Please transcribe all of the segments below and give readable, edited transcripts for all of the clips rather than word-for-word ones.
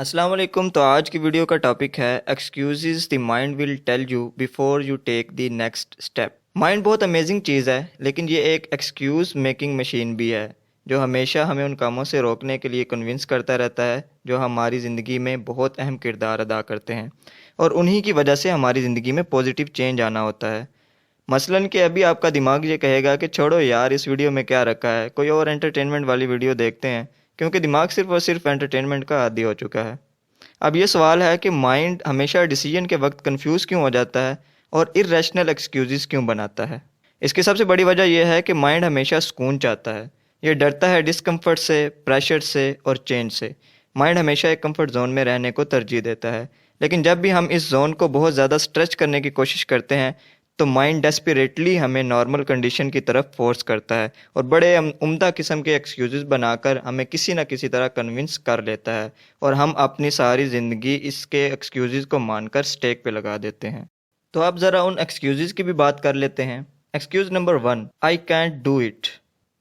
السلام علیکم. تو آج کی ویڈیو کا ٹاپک ہے excuses the mind will tell you before you take the next step. Mind بہت امیزنگ چیز ہے، لیکن یہ ایک ایکسکیوز میکنگ مشین بھی ہے جو ہمیشہ ہمیں ان کاموں سے روکنے کے لیے کنونس کرتا رہتا ہے جو ہماری زندگی میں بہت اہم کردار ادا کرتے ہیں، اور انہی کی وجہ سے ہماری زندگی میں پازیٹیو چینج آنا ہوتا ہے. مثلاً کہ ابھی آپ کا دماغ یہ کہے گا کہ چھوڑو یار، اس ویڈیو میں کیا رکھا ہے، کوئی اور انٹرٹینمنٹ والی ویڈیو دیکھتے ہیں، کیونکہ دماغ صرف اور صرف انٹرٹینمنٹ کا عادی ہو چکا ہے. اب یہ سوال ہے کہ مائنڈ ہمیشہ ڈیسیجن کے وقت کنفیوز کیوں ہو جاتا ہے اور ارریشنل ایکسکیوزز کیوں بناتا ہے. اس کی سب سے بڑی وجہ یہ ہے کہ مائنڈ ہمیشہ سکون چاہتا ہے. یہ ڈرتا ہے ڈسکمفرٹ سے، پریشر سے اور چینج سے. مائنڈ ہمیشہ ایک کمفرٹ زون میں رہنے کو ترجیح دیتا ہے، لیکن جب بھی ہم اس زون کو بہت زیادہ اسٹریچ کرنے کی کوشش کرتے ہیں تو مائنڈ ڈیسپریٹلی ہمیں نارمل کنڈیشن کی طرف فورس کرتا ہے اور بڑے عمدہ قسم کے ایکسکیوزز بنا کر ہمیں کسی نہ کسی طرح کنونس کر لیتا ہے، اور ہم اپنی ساری زندگی اس کے ایکسکیوزز کو مان کر سٹیک پہ لگا دیتے ہیں. تو اب ذرا ان ایکسکیوزز کی بھی بات کر لیتے ہیں. Excuse number 1، I can't do it.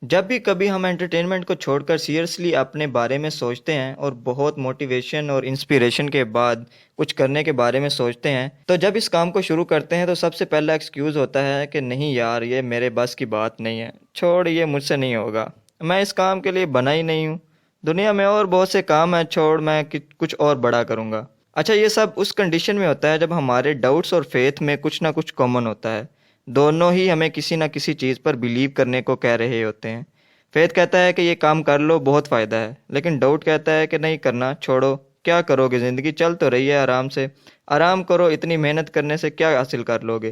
جب بھی کبھی ہم انٹرٹینمنٹ کو چھوڑ کر سیریسلی اپنے بارے میں سوچتے ہیں اور بہت موٹیویشن اور انسپیریشن کے بعد کچھ کرنے کے بارے میں سوچتے ہیں، تو جب اس کام کو شروع کرتے ہیں تو سب سے پہلا ایکسکیوز ہوتا ہے کہ نہیں یار، یہ میرے بس کی بات نہیں ہے، چھوڑ، یہ مجھ سے نہیں ہوگا، میں اس کام کے لیے بنا ہی نہیں ہوں، دنیا میں اور بہت سے کام ہیں، چھوڑ، میں کچھ اور بڑا کروں گا. اچھا، یہ سب اس کنڈیشن میں ہوتا ہے جب ہمارے ڈاؤٹس اور فیتھ میں کچھ نہ کچھ کامن ہوتا ہے. دونوں ہی ہمیں کسی نہ کسی چیز پر بلیو کرنے کو کہہ رہے ہوتے ہیں. فیتھ کہتا ہے کہ یہ کام کر لو، بہت فائدہ ہے، لیکن ڈاؤٹ کہتا ہے کہ نہیں کرنا، چھوڑو، کیا کرو گے، زندگی چل تو رہی ہے آرام سے، آرام کرو، اتنی محنت کرنے سے کیا حاصل کر لو گے.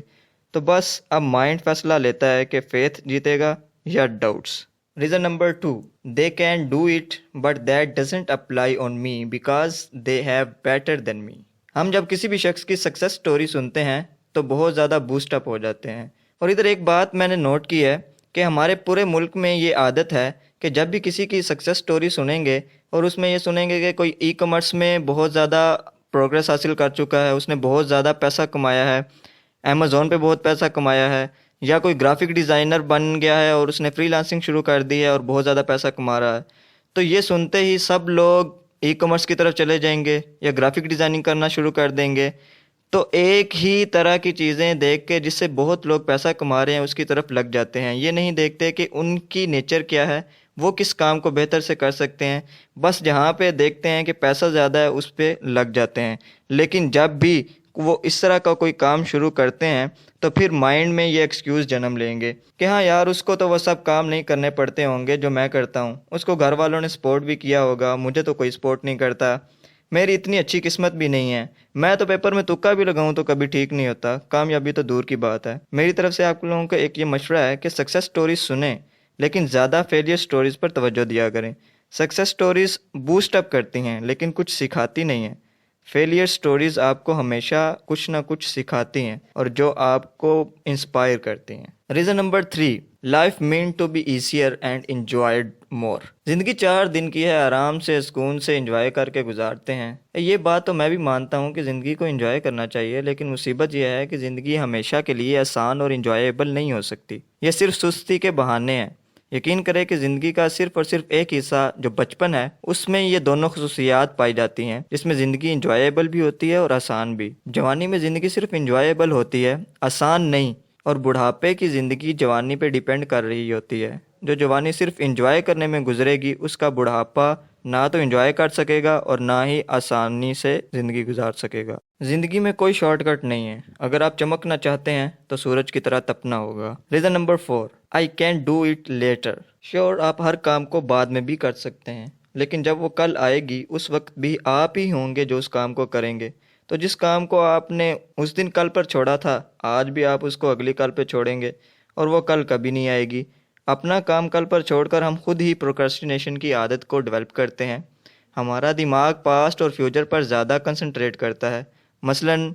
تو بس اب مائنڈ فیصلہ لیتا ہے کہ فیتھ جیتے گا یا doubts. Reason number 2، they can do it but that doesn't apply on me because they have better than me. ہم جب کسی بھی شخص کی سکسیس سٹوری سنتے ہیں تو بہت زیادہ بوسٹ اپ ہو جاتے ہیں. اور ادھر ایک بات میں نے نوٹ کی ہے کہ ہمارے پورے ملک میں یہ عادت ہے کہ جب بھی کسی کی سکسیس سٹوری سنیں گے اور اس میں یہ سنیں گے کہ کوئی ای کامرس میں بہت زیادہ پروگریس حاصل کر چکا ہے، اس نے بہت زیادہ پیسہ کمایا ہے، امیزون پہ بہت پیسہ کمایا ہے، یا کوئی گرافک ڈیزائنر بن گیا ہے اور اس نے فری لانسنگ شروع کر دی ہے اور بہت زیادہ پیسہ کما رہا ہے، تو یہ سنتے ہی سب لوگ ای کامرس کی طرف چلے جائیں گے یا گرافک ڈیزائننگ کرنا شروع کر دیں گے. تو ایک ہی طرح کی چیزیں دیکھ کے جس سے بہت لوگ پیسہ کما رہے ہیں اس کی طرف لگ جاتے ہیں. یہ نہیں دیکھتے کہ ان کی نیچر کیا ہے، وہ کس کام کو بہتر سے کر سکتے ہیں، بس جہاں پہ دیکھتے ہیں کہ پیسہ زیادہ ہے اس پہ لگ جاتے ہیں. لیکن جب بھی وہ اس طرح کا کوئی کام شروع کرتے ہیں تو پھر مائنڈ میں یہ ایکسکیوز جنم لیں گے کہ ہاں یار، اس کو تو وہ سب کام نہیں کرنے پڑتے ہوں گے جو میں کرتا ہوں، اس کو گھر والوں نے سپورٹ بھی کیا ہوگا، مجھے تو کوئی سپورٹ نہیں کرتا، میری اتنی اچھی قسمت بھی نہیں ہے، میں تو پیپر میں تکا بھی لگاؤں تو کبھی ٹھیک نہیں ہوتا، کامیابی تو دور کی بات ہے. میری طرف سے آپ لوگوں کو ایک یہ مشورہ ہے کہ سکسیس سٹوریز سنیں، لیکن زیادہ فیلئر سٹوریز پر توجہ دیا کریں. سکسیس سٹوریز بوسٹ اپ کرتی ہیں لیکن کچھ سکھاتی نہیں ہیں. فیلئر سٹوریز آپ کو ہمیشہ کچھ نہ کچھ سکھاتی ہیں اور جو آپ کو انسپائر کرتی ہیں. Reason number 3، life meant to be easier and enjoyed more. زندگی 4 دن کی ہے، آرام سے سکون سے انجوائے کر کے گزارتے ہیں. یہ بات تو میں بھی مانتا ہوں کہ زندگی کو انجوائے کرنا چاہیے، لیکن مصیبت یہ ہے کہ زندگی ہمیشہ کے لیے آسان اور انجوائیبل نہیں ہو سکتی. یہ صرف سستی کے بہانے ہیں. یقین کریں کہ زندگی کا صرف اور صرف ایک حصہ جو بچپن ہے، اس میں یہ دونوں خصوصیات پائی جاتی ہیں، جس میں زندگی انجوائیبل بھی ہوتی ہے اور آسان بھی. جوانی میں زندگی صرف انجوائیبل ہوتی ہے، آسان نہیں. اور بڑھاپے کی زندگی جوانی پہ ڈیپینڈ کر رہی ہوتی ہے. جو جوانی صرف انجوائے کرنے میں گزرے گی، اس کا بڑھاپا نہ تو انجوائے کر سکے گا اور نہ ہی آسانی سے زندگی گزار سکے گا. زندگی میں کوئی شارٹ کٹ نہیں ہے. اگر آپ چمکنا چاہتے ہیں تو سورج کی طرح تپنا ہوگا. Reason number 4، I can do it later. Sure, آپ ہر کام کو بعد میں بھی کر سکتے ہیں، لیکن جب وہ کل آئے گی اس وقت بھی آپ ہی ہوں گے جو اس کام کو کریں گے. تو جس کام کو آپ نے اس دن کل پر چھوڑا تھا، آج بھی آپ اس کو اگلی کل پہ چھوڑیں گے اور وہ کل کبھی نہیں آئے گی. اپنا کام کل پر چھوڑ کر ہم خود ہی پروکرسٹینیشن کی عادت کو ڈیولپ کرتے ہیں. ہمارا دماغ پاسٹ اور فیوچر پر زیادہ کنسنٹریٹ کرتا ہے. مثلاً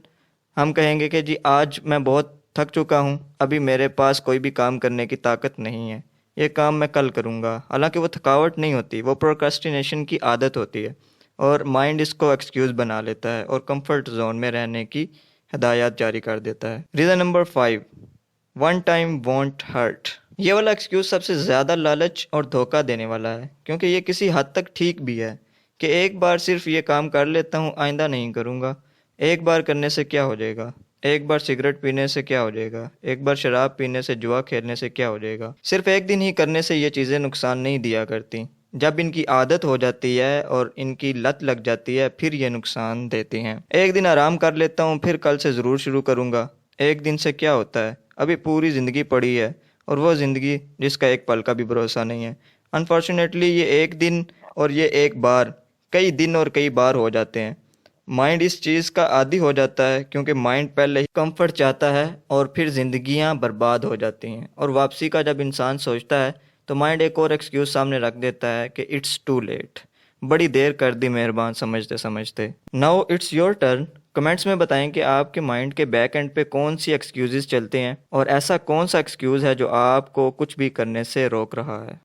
ہم کہیں گے کہ جی آج میں بہت تھک چکا ہوں، ابھی میرے پاس کوئی بھی کام کرنے کی طاقت نہیں ہے، یہ کام میں کل کروں گا. حالانکہ وہ تھکاوٹ نہیں ہوتی، وہ پروکرسٹینیشن کی عادت ہوتی ہے، اور مائنڈ اس کو ایکسکیوز بنا لیتا ہے اور کمفرٹ زون میں رہنے کی ہدایات جاری کر دیتا ہے. Reason number 5، one time won't hurt. یہ والا ایکسکیوز سب سے زیادہ لالچ اور دھوکہ دینے والا ہے، کیونکہ یہ کسی حد تک ٹھیک بھی ہے. کہ ایک بار صرف یہ کام کر لیتا ہوں، آئندہ نہیں کروں گا۔ ایک بار کرنے سے کیا ہو جائے گا؟ ایک بار سگریٹ پینے سے کیا ہو جائے گا؟ ایک بار شراب پینے سے، جوا کھیلنے سے کیا ہو جائے گا؟ صرف ایک دن ہی کرنے سے یہ چیزیں نقصان نہیں دیا کرتی، جب ان کی عادت ہو جاتی ہے اور ان کی لت لگ جاتی ہے پھر یہ نقصان دیتی ہیں۔ ایک دن آرام کر لیتا ہوں، پھر کل سے ضرور شروع کروں گا۔ ایک دن سے کیا ہوتا ہے؟ ابھی پوری زندگی پڑی ہے، اور وہ زندگی جس کا ایک پل کا بھی بھروسہ نہیں ہے۔ انفارچونیٹلی یہ ایک دن اور یہ ایک بار کئی دن اور کئی بار ہو جاتے ہیں۔ مائنڈ اس چیز کا عادی ہو جاتا ہے، کیونکہ مائنڈ پہلے ہی کمفرٹ چاہتا ہے، اور پھر زندگیاں برباد ہو جاتی ہیں۔ اور واپسی کا جب انسان سوچتا ہے تو مائنڈ ایک اور ایکسکیوز سامنے رکھ دیتا ہے کہ اٹس ٹو لیٹ، بڑی دیر کر دی مہربان سمجھتے سمجھتے۔ Now it's your turn. Comments میں بتائیں کہ آپ کے مائنڈ کے بیک اینڈ پہ کون سی ایکسکیوزز چلتے ہیں، اور ایسا کون سا ایکسکیوز ہے جو آپ کو کچھ بھی کرنے سے روک رہا ہے۔